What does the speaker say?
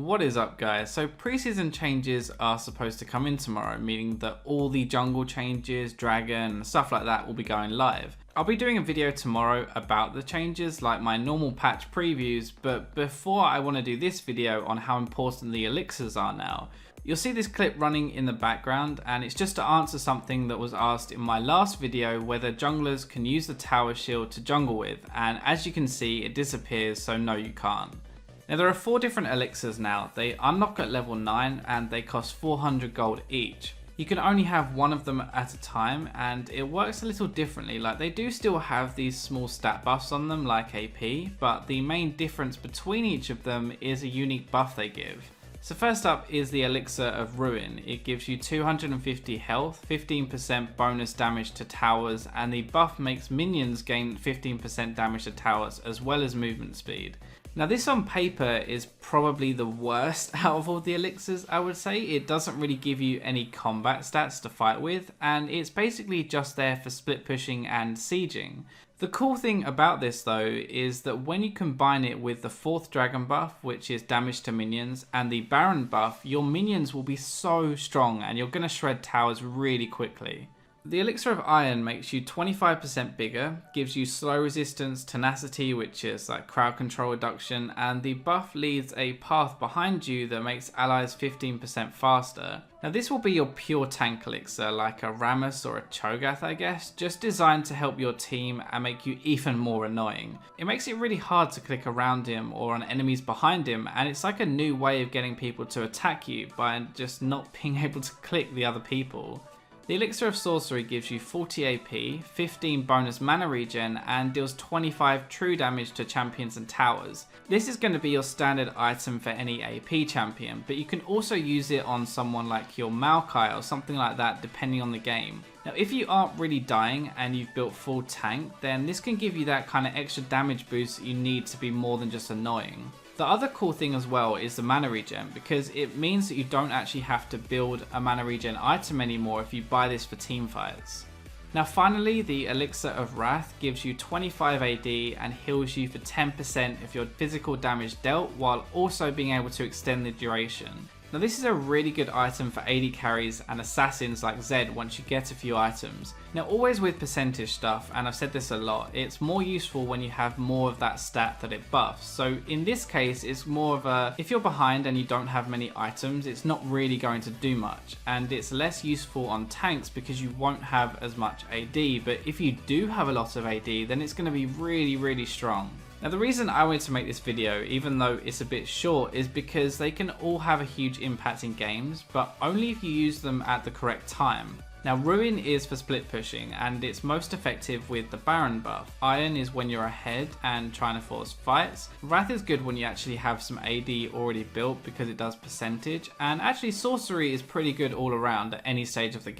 What is up, guys? So preseason changes are supposed to come in tomorrow, meaning that all the jungle changes, dragon, stuff like that will be going live. I'll be doing a video tomorrow about the changes, like my normal patch previews, but before I want to do this video on how important the elixirs are now. You'll see this clip running in the background, and it's just to answer something that was asked in my last video, whether junglers can use the tower shield to jungle with, and as you can see it disappears, so no you can't. Now there are 4 different elixirs now. They unlock at level 9 and they cost 400 gold each. You can only have one of them at a time, and it works a little differently. Like, they do still have these small stat buffs on them like AP, but the main difference between each of them is a unique buff they give. So first up is the Elixir of Ruin. It gives you 250 health, 15% bonus damage to towers, and the buff makes minions gain 15% damage to towers as well as movement speed. Now this on paper is probably the worst out of all the elixirs, I would say. It doesn't really give you any combat stats to fight with, and it's basically just there for split pushing and sieging. The cool thing about this though is that when you combine it with the 4th dragon buff, which is damage to minions, and the Baron buff, your minions will be so strong and you're going to shred towers really quickly. The Elixir of Iron makes you 25% bigger, gives you slow resistance, tenacity, which is like crowd control reduction, and the buff leads a path behind you that makes allies 15% faster. Now this will be your pure tank elixir, like a Rammus or a Cho'Gath I guess, just designed to help your team and make you even more annoying. It makes it really hard to click around him or on enemies behind him, and it's like a new way of getting people to attack you by just not being able to click the other people. The Elixir of Sorcery gives you 40 AP, 15 bonus mana regen, and deals 25 true damage to champions and towers. This is going to be your standard item for any AP champion, but you can also use it on someone like your Maokai or something like that depending on the game. Now if you aren't really dying and you've built full tank, then this can give you that kind of extra damage boost that you need to be more than just annoying. The other cool thing as well is the mana regen, because it means that you don't actually have to build a mana regen item anymore if you buy this for team fights. Now finally, the Elixir of Wrath gives you 25 AD and heals you for 10% of your physical damage dealt, while also being able to extend the duration. Now this is a really good item for AD carries and assassins like Zed once you get a few items. Now always with percentage stuff, and I've said this a lot, it's more useful when you have more of that stat that it buffs. So in this case it's more of a, if you're behind and you don't have many items, it's not really going to do much, and it's less useful on tanks because you won't have as much AD, but if you do have a lot of AD then it's going to be really strong. Now the reason I wanted to make this video, even though it's a bit short, is because they can all have a huge impact in games, but only if you use them at the correct time. Now Ruin is for split pushing, and it's most effective with the Baron buff. Iron is when you're ahead and trying to force fights. Wrath is good when you actually have some AD already built because it does percentage, and actually Sorcery is pretty good all around at any stage of the game.